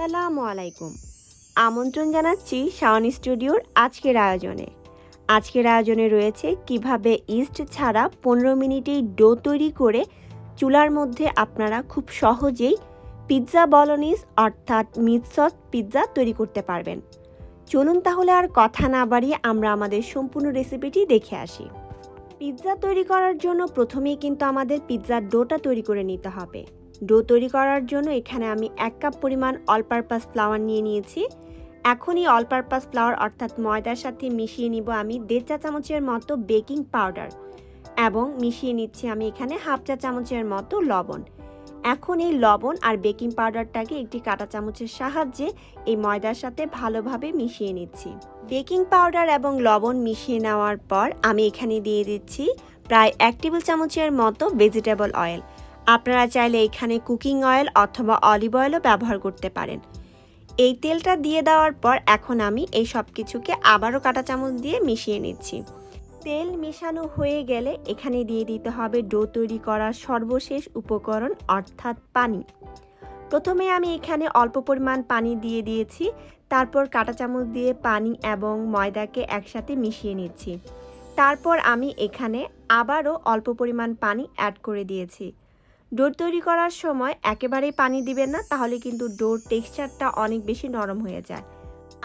আসসালামু আলাইকুম। আমন্ত্রণ জানাচ্ছি শাওন স্টুডিওর আজকের আয়োজনে রয়েছে কিভাবে ইস্ট ছাড়া 15 মিনিটেই ডো তৈরি করে চুলার মধ্যে আপনারা খুব সহজেই পিৎজা বলোনিজ অর্থাৎ মিট সস পিৎজা তৈরি করতে পারবেন। চলুন তাহলে আর কথা না বাড়িয়ে আমরা আমাদের সম্পূর্ণ রেসিপিটি দেখে আসি। পিৎজা তৈরি করার জন্য প্রথমেই কিন্তু আমাদের পিৎজার ডোটা তৈরি করে নিতে হবে। ডো তৈরি করার জন্য এখানে আমি 1 কাপ পরিমাণ অল পারপাস ফ্লাওয়ার নিয়ে নিয়েছি। এখন এই অল পারপাস ফ্লাওয়ার অর্থাৎ ময়দার সাথে মিশিয়ে নিব আমি 1.5 চা চামচের মতো বেকিং পাউডার এবং মিশিয়ে নিচ্ছি আমি এখানে 1/2 চা চামচের মতো লবণ। এখন এই লবণ আর বেকিং পাউডারটাকে একটি কাঁটা চামচের সাহায্যে এই ময়দার সাথে ভালোভাবে মিশিয়ে নিচ্ছি। বেকিং পাউডার এবং লবণ মিশিয়ে নেওয়ার পর আমি এখানে দিয়ে দিচ্ছি প্রায় 1 টেবিল চামচের মতো ভেজিটেবল অয়েল। আপনারা চাইলে এখানে কুকিং অয়েল অথবা অলিভ অয়েলও ব্যবহার করতে পারেন। এই তেলটা দিয়ে দেওয়ার পর এখন আমি এই সব কিছুকে আবারও কাঁটা চামচ দিয়ে মিশিয়ে নিচ্ছি। তেল মেশানো হয়ে গেলে এখানে দিয়ে দিতে হবে ডো তৈরি করার সর্বশেষ উপকরণ অর্থাৎ পানি। প্রথমে আমি এখানে অল্প পরিমাণ পানি দিয়ে দিয়েছি, তারপর কাঁটা চামচ দিয়ে পানি এবং ময়দাকে একসাথে মিশিয়ে নিচ্ছি। তারপর আমি এখানে আবারও অল্প পরিমাণ পানি অ্যাড করে দিয়েছি। ডো তৈরি করার সময় একেবারেই পানি দিবেন না, তাহলে কিন্তু ডোর টেক্সচারটা অনেক বেশি নরম হয়ে যায়।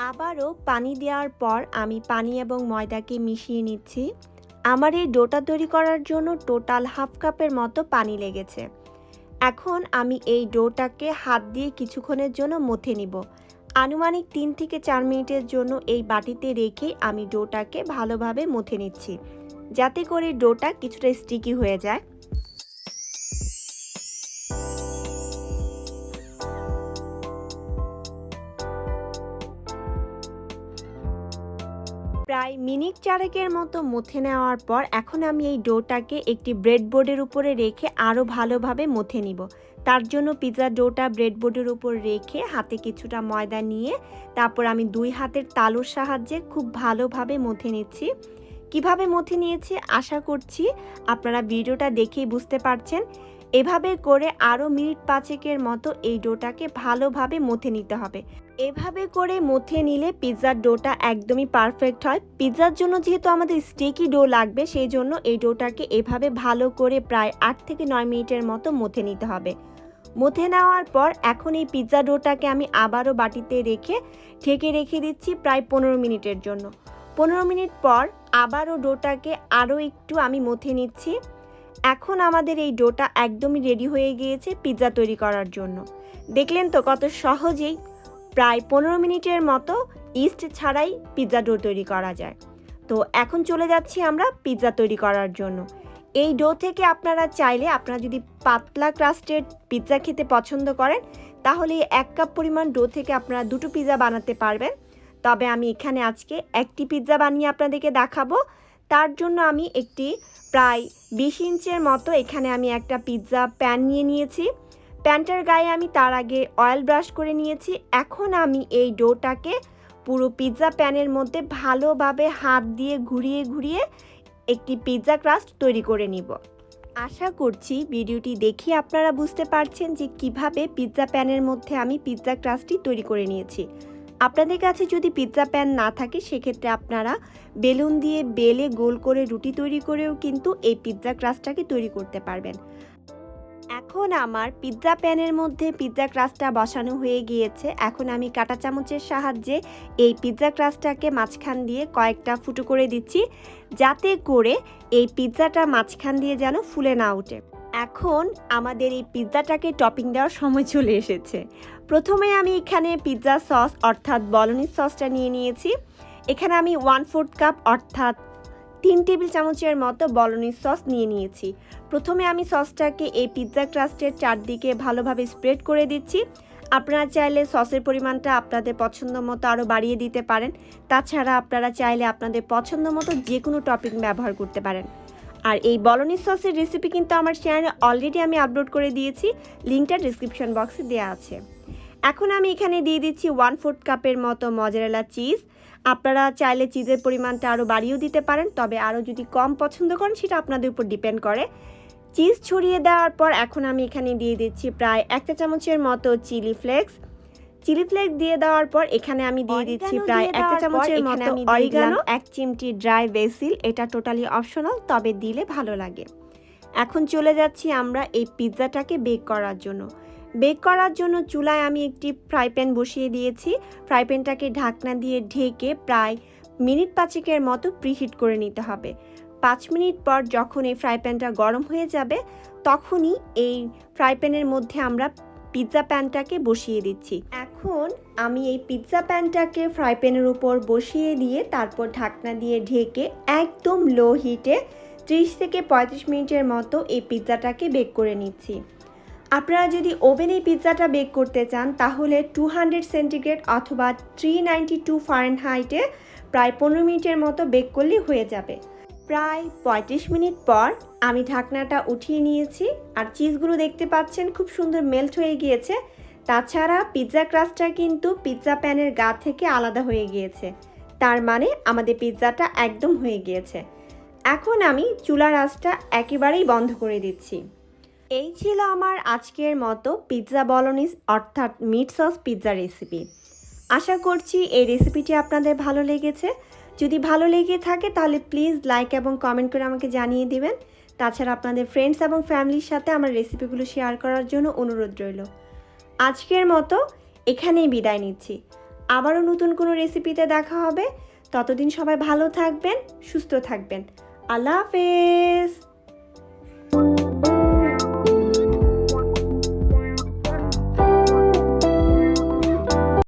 আবারও পানি দেওয়ার পর আমি পানি এবং ময়দাকে মিশিয়ে নিচ্ছি। আমার এই ডোটা তৈরি করার জন্য টোটাল 1/2 কাপের মতো পানি লেগেছে। এখন আমি এই ডোটাকে হাত দিয়ে কিছুক্ষণের জন্য মথে নিব। আনুমানিক 3 থেকে 4 মিনিটের জন্য এই বাটিতে রেখে আমি ডোটাকে ভালোভাবে মথে নিচ্ছি, যাতে করে ডোটা কিছুটা স্টিকি হয়ে যায়। প্রায় মিনিট 4 মতো মথে নেওয়ার পর এখন আমি এই ডোটাকে একটি ব্রেডবোর্ডের উপরে রেখে আরও ভালোভাবে মথে নিব। তার জন্য পিৎজার ডোটা ব্রেডবোর্ডের উপর রেখে হাতে কিছুটা ময়দা নিয়ে তারপর আমি 2 হাতের তালুর সাহায্যে খুব ভালোভাবে মথে নিচ্ছি। কিভাবে মথে নিয়েছি আশা করছি আপনারা ভিডিওটা দেখেই বুঝতে পারছেন। এভাবে করে আরও মিনিট 5 মতো এই ডোটাকে ভালোভাবে মথে নিতে হবে। এভাবে করে মথে নিলে পিৎজার ডোটা একদমই পারফেক্ট হয়। পিৎজার জন্য যেহেতু আমাদের স্টিকি ডো লাগবে, সেই জন্য এই ডোটাকে এভাবে ভালো করে প্রায় 8 থেকে 9 মিনিটের মতো মথে নিতে হবে। মথে নেওয়ার পর এখন এই পিৎজা ডোটাকে আমি আবারও বাটিতে রেখে ঢেকে রেখে দিচ্ছি প্রায় 15 মিনিটের জন্য। 15 মিনিট পর আবারও ডোটাকে আরও একটু আমি মথে নিচ্ছি। এখন আমাদের এই ডোটা একদমই রেডি হয়ে গিয়েছে পিৎজা তৈরি করার জন্য। দেখলেন তো কত সহজেই প্রায় 15 মিনিটের মতো ইস্ট ছাড়াই পিৎজা ডো তৈরি করা যায়। তো এখন চলে যাচ্ছি আমরা পিৎজা তৈরি করার জন্য। এই ডো থেকে আপনারা চাইলে আপনারা যদি পাতলা ক্রাস্টের পিৎজা খেতে পছন্দ করেন তাহলে 1 কাপ পরিমাণ ডো থেকে আপনারা 2টো পিৎজা বানাতে পারবেন। তবে আমি এখানে আজকে একটি পিৎজা বানিয়ে আপনাদেরকে দেখাবো। তার জন্য আমি একটি প্রায় 20 ইঞ্চের মতো এখানে আমি একটা পিৎজা প্যান নিয়ে নিয়েছি। প্যানটার গায়ে আমি তার আগে অয়েল ব্রাশ করে নিয়েছি। এখন আমি এই ডোটাকে পুরো পিৎজা প্যানের মধ্যে ভালোভাবে হাত দিয়ে ঘুরিয়ে ঘুরিয়ে একটি পিৎজা ক্রাস্ট তৈরি করে নিব। আশা করছি ভিডিওটি দেখে আপনারা বুঝতে পারছেন যে কিভাবে পিৎজা প্যানের মধ্যে আমি পিৎজা ক্রাস্টটি তৈরি করে নিয়েছি। আপনাদের কাছে যদি পিৎজা প্যান না থাকে সেক্ষেত্রে আপনারা বেলুন দিয়ে বেলে গোল করে রুটি তৈরি করেও কিন্তু এই পিৎজা ক্রাস্টটাকে তৈরি করতে পারবেন। এখন আমার পিৎজা প্যানের মধ্যে পিৎজা ক্রাস্টটা বসানো হয়ে গিয়েছে। এখন আমি কাঁটা চামচের সাহায্যে এই পিৎজা ক্রাস্টটাকে মাঝখান দিয়ে কয়েকটা ফুটো করে দিচ্ছি, যাতে করে এই পিৎজাটা মাঝখান দিয়ে যেন ফুলে না ওঠে। এখন আমাদের এই পিৎজাটাকে টপিং দেওয়ার সময় চলে এসেছে। প্রথমে আমি এখানে পিৎজা সস অর্থাৎ বলোনিজ সসটা নিয়ে নিয়েছি। এখানে আমি 1/4 কাপ অর্থাৎ 3 টেবিল চামচের মতো বলোনিজ সস নিয়ে নিয়েছি। প্রথমে আমি সসটাকে এই পিৎজা ক্রাস্টের চারদিকে ভালোভাবে স্প্রেড করে দিচ্ছি। আপনারা চাইলে সসের পরিমাণটা আপনাদের পছন্দ মতো আরও বাড়িয়ে দিতে পারেন। তাছাড়া আপনারা চাইলে আপনাদের পছন্দ মতো যে কোনো টপিং ব্যবহার করতে পারেন। আর এই বলোনিজ সসের রেসিপি কিন্তু আমার চ্যানেলে অলরেডি আমি আপলোড করে দিয়েছি, লিঙ্কটা ডিসক্রিপশন বক্সে দেওয়া আছে। এখন আমি এখানে দিয়ে দিচ্ছি 1/4 কাপের মতো মজারেলা চিজ। আপনারা চাইলে চিজের পরিমাণটা আরও বাড়িয়েও দিতে পারেন, তবে আরও যদি কম পছন্দ করেন সেটা আপনাদের উপর ডিপেন্ড করে। চিজ ছড়িয়ে দেওয়ার পর এখন আমি এখানে দিয়ে দিচ্ছি প্রায় 1 চা চামচের মতো চিলি ফ্লেক্স। চিলি ফ্লেক্স দিয়ে দেওয়ার পর এখানে আমি দিয়ে দিচ্ছি প্রায় 1 চা চামচের মতো অরিগানো, 1 চিমটি ড্রাই বেসিল। এটা টোটালি অপশনাল, তবে দিলে ভালো লাগে। এখন চলে যাচ্ছি আমরা এই পিৎজাটাকে বেক করার জন্য। বেক করার জন্য চুলায় আমি একটি ফ্রাই প্যান বসিয়ে দিয়েছি। ফ্রাই প্যানটাকে ঢাকনা দিয়ে ঢেকে প্রায় মিনিট 5 মতো প্রিহিট করে নিতে হবে। 5 মিনিট পর যখন এই ফ্রাই প্যানটা গরম হয়ে যাবে তখনই এই ফ্রাই প্যানের মধ্যে আমরা পিৎজা প্যানটাকে বসিয়ে দিচ্ছি। এখন আমি এই পিৎজা প্যানটাকে ফ্রাই প্যানের উপর বসিয়ে দিয়ে তারপর ঢাকনা দিয়ে ঢেকে একদম লো হিটে 30 থেকে 35 মিনিটের মতো এই পিৎজাটাকে বেক করে নিচ্ছি। আপনারা যদি ওভেনে পিৎজাটা বেক করতে চান তাহলে 200 সেন্টিগ্রেড অথবা 392 ফারেনহাইটে প্রায় 15 মিনিটের মতো বেক করলে হয়ে যাবে। প্রায় 35 মিনিট পর আমি ঢাকনাটা উঠিয়ে নিয়েছি, আর চিজগুলো দেখতে পাচ্ছেন খুব সুন্দর মেল্ট হয়ে গিয়েছে। তাছাড়া পিৎজা ক্রাস্টটা কিন্তু পিৎজা প্যানের গা থেকে আলাদা হয়ে গিয়েছে, তার মানে আমাদের পিৎজাটা একদম হয়ে গিয়েছে। এখন আমি চুলার আঁচটা একেবারেই বন্ধ করে দিচ্ছি। এই ছিল আমার আজকের মতো পিৎজা বলোনিজ অর্থাৎ মিট সস পিৎজা রেসিপি। আশা করছি এই রেসিপিটি আপনাদের ভালো লেগেছে। যদি ভালো লেগে থাকে তাহলে প্লিজ লাইক এবং কমেন্ট করে আমাকে জানিয়ে দিবেন। তাছাড়া আপনাদের ফ্রেন্ডস এবং ফ্যামিলির সাথে আমার রেসিপিগুলো শেয়ার করার জন্য অনুরোধ রইল। আজকের মতো এখানেই বিদায় নিচ্ছি। আবারও নতুন কোনো রেসিপিতে দেখা হবে। ততদিন সবাই ভালো থাকবেন, সুস্থ থাকবেন। আল্লাহ হাফেজ।